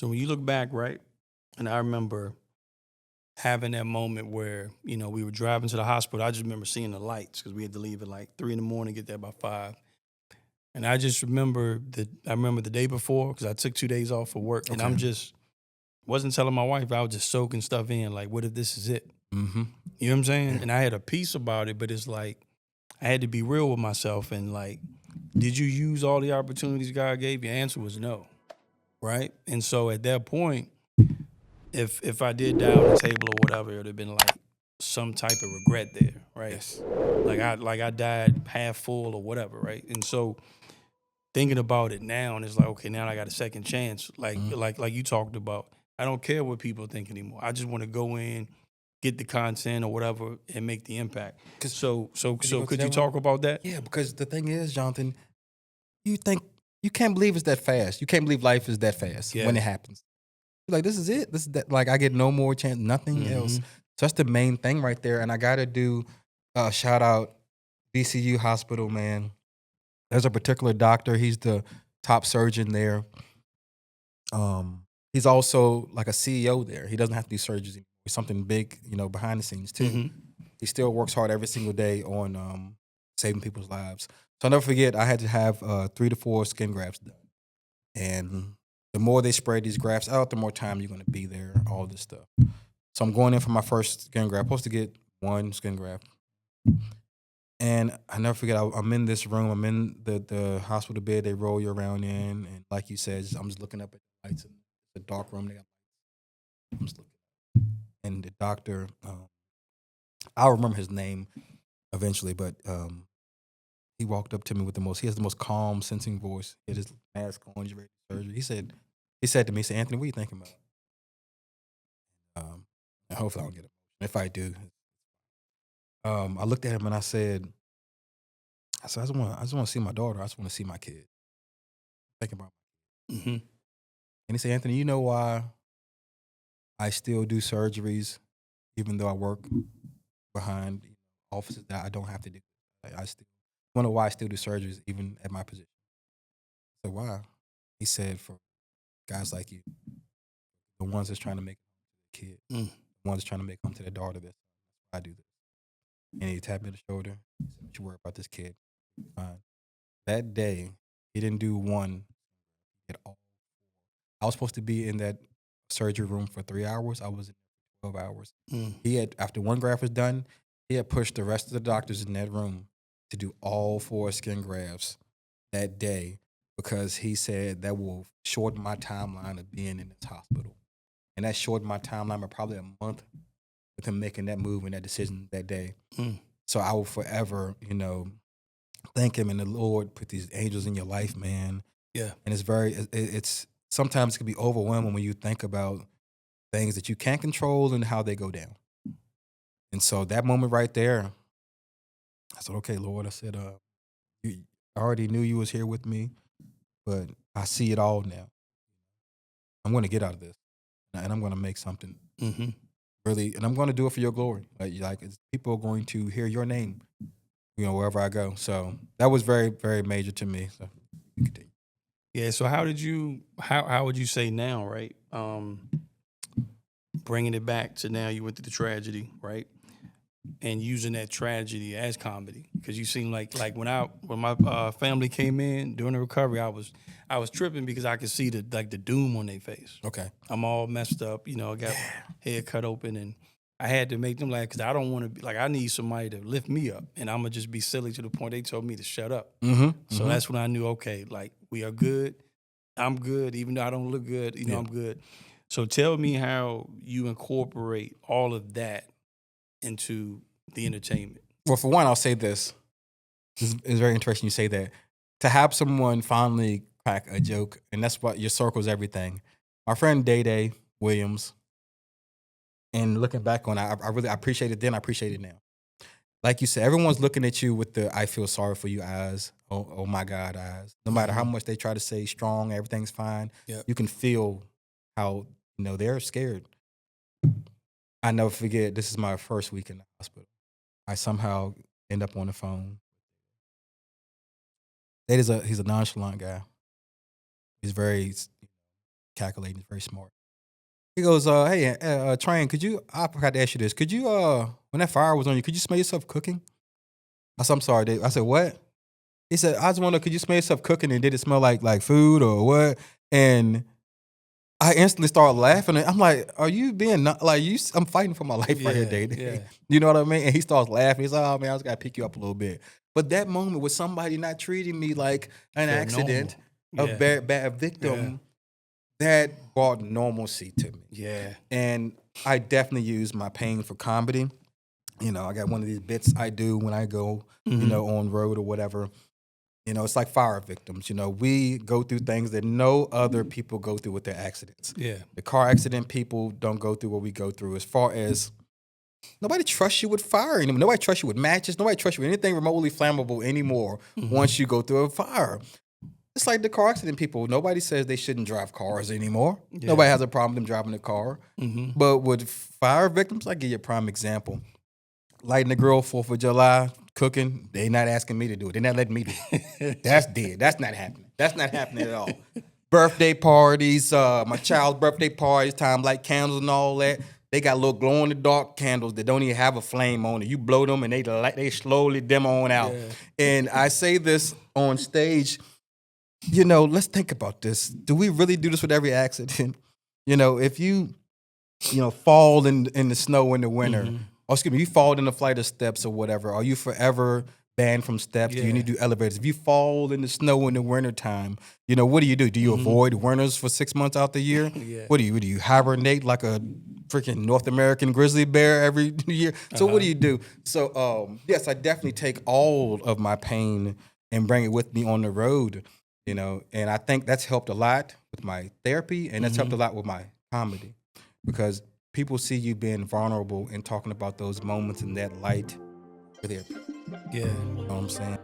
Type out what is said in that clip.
So when you look back, right, and I remember having that moment where, we were driving to the hospital. I just remember seeing the lights because we had to leave at like 3 in the morning, get there by 5. And I just remember the day before because I took 2 days off of work and Okay. wasn't telling my wife. I was just soaking stuff in. Like, what if this is it? Mm-hmm. You know what I'm saying? Yeah. And I had a peace about it, but it's like I had to be real with myself and like, did you use all the opportunities God gave you? The answer was no. Right. And so at that point, if I did die on the table or whatever, it would have been like some type of regret there, right? Yes. Like I died half full or whatever, right? And so thinking about it now, and it's like, okay, now I got a second chance. Like you talked about, I don't care what people think anymore. I just want to go in, get the content or whatever, and make the impact. Cause, So you go to could you that one? talk about that? Yeah, because the thing is, Jonathan, you think you can't believe it's that fast. You can't believe life is that fast when it Yes. happens. You're like, this is it. This is that. Like, I get no more chance, nothing else. Mm-hmm. So that's the main thing right there. And I got to do shout out VCU Hospital, man. There's a particular doctor. He's the top surgeon there. He's also like a CEO there. He doesn't have to do surgeries anymore. He's something big, behind the scenes too. Mm-hmm. He still works hard every single day on saving people's lives. So I'll never forget, I had to have 3 to 4 skin grafts done. And the more they spread these grafts out, the more time you're going to be there, all this stuff. So I'm going in for my first skin graft. I'm supposed to get 1 skin graft. And I never forget, I'm in this room. I'm in the hospital bed they roll you around in. And like you said, I'm just looking up at the lights in the dark room. I'm just looking. And the doctor, I'll remember his name eventually, but he walked up to me with he has the most calm, sensing voice. He had his mask on, he's ready for surgery. He said to me, Anthony, what are you thinking about? And hopefully I don't get it. If I do, I looked at him and I said, I just want to see my daughter. I just want to see my kid. Thinking about. Mm-hmm. And he said, Anthony, you know why I still do surgeries, even though I work behind offices that I don't have to do. I still wonder why I still do surgeries, even at my position. So why? He said, for guys like you, the ones that's trying to make a kid, Mm. the ones that's trying to make home to their daughter. That's why I do this. And he tapped me on the shoulder. He said, don't you worry about this kid. Fine. That day, he didn't do one at all. I was supposed to be in that surgery room for 3 hours. I was in 12 hours. Mm. He had, after 1 graft was done, he had pushed the rest of the doctors in that room to do all 4 skin grafts that day because he said that will shorten my timeline of being in this hospital. And that shortened my timeline by probably a month with him making that move and that decision that day. Mm. So I will forever, thank him, and the Lord put these angels in your life, man. Yeah. And it's sometimes it can be overwhelming when you think about things that you can't control and how they go down. And so that moment right there, I said, okay, Lord, I said, I already knew you was here with me, but I see it all now. I'm going to get out of this, and I'm going to make something Mm-hmm. really, and I'm going to do it for your glory. Like people are going to hear your name, wherever I go. So that was very, very major to me. So you continue. Yeah. So how would you say now, right? Bringing it back to now, you went through the tragedy, right? And using that tragedy as comedy, because you seem like when my family came in during the recovery, I was tripping because I could see the doom on their face. Okay. I'm all messed up, I got my head cut open, and I had to make them laugh because I don't want to be like, I need somebody to lift me up, and I'm gonna just be silly to the point they told me to shut up. Mm-hmm. So that's when I knew, okay, like we are good. I'm good, even though I don't look good. Yeah. I'm good. So tell me how you incorporate all of that into the entertainment. Well, for one, I'll say this. It's very interesting you say that. To have someone finally crack a joke, and that's what your circle's everything. My friend Day Day Williams, and looking back on it, I really appreciate it then, I appreciate it now. Like you said, everyone's looking at you with the I feel sorry for you eyes, oh my God eyes. No matter how much they try to say strong, everything's fine, Yep. you can feel how, they're scared. I never forget, this is my first week in the hospital. I somehow end up on the phone. He's a nonchalant guy. He's very calculating. He's very smart. He goes, hey, Train, I forgot to ask you this. Could you, when that fire was on you, could you smell yourself cooking? I said, I'm sorry, Dave. I said, what? He said, I just wonder, could you smell yourself cooking, and did it smell like food or what? And I instantly started laughing. And I'm like, are you being not like you? I'm fighting for my life right here, Dave. Yeah. You know what I mean? And he starts laughing. He's like, oh man, I just gotta pick you up a little bit. But that moment with somebody not treating me like an Felt accident, normal. a bad victim, that brought normalcy to me. Yeah. And I definitely use my pain for comedy. You know, I got one of these bits I do when I go, you know, on road or whatever. You know, it's like fire victims. You know, we go through things that no other people go through with their accidents. Yeah. The car accident people don't go through what we go through, as far as nobody trusts you with fire anymore. Nobody trusts you with matches. Nobody trusts you with anything remotely flammable anymore once you go through a fire. It's like the car accident people. Nobody says they shouldn't drive cars anymore. Yeah. Nobody has a problem with them driving a car. But with fire victims, I give you a prime example. Lighting the grill 4th of July, cooking, they not asking me to do it. They're not letting me do it. That's dead. That's not happening. That's not happening at all. Birthday parties, my child's birthday parties, time light candles and all that. They got little glow-in-the-dark candles that don't even have a flame on it. You blow them and they slowly dim on out. Yeah. And I say this on stage, you know, let's think about this. Do we really do this with every accident? You know, if you fall in the snow in the winter, or excuse me, you fall in a flight of steps or whatever, are you forever banned from steps? Do you need to do elevators? If you fall in the snow in the wintertime, you know, what do? Do you avoid winters for 6 months out the year? What do you hibernate like a freaking North American grizzly bear every year? So what do you do? So yes, I definitely take all of my pain and bring it with me on the road, you know, and I think that's helped a lot with my therapy, and that's helped a lot with my comedy, because people see you being vulnerable and talking about those moments in that light. Yeah. You know what I'm saying?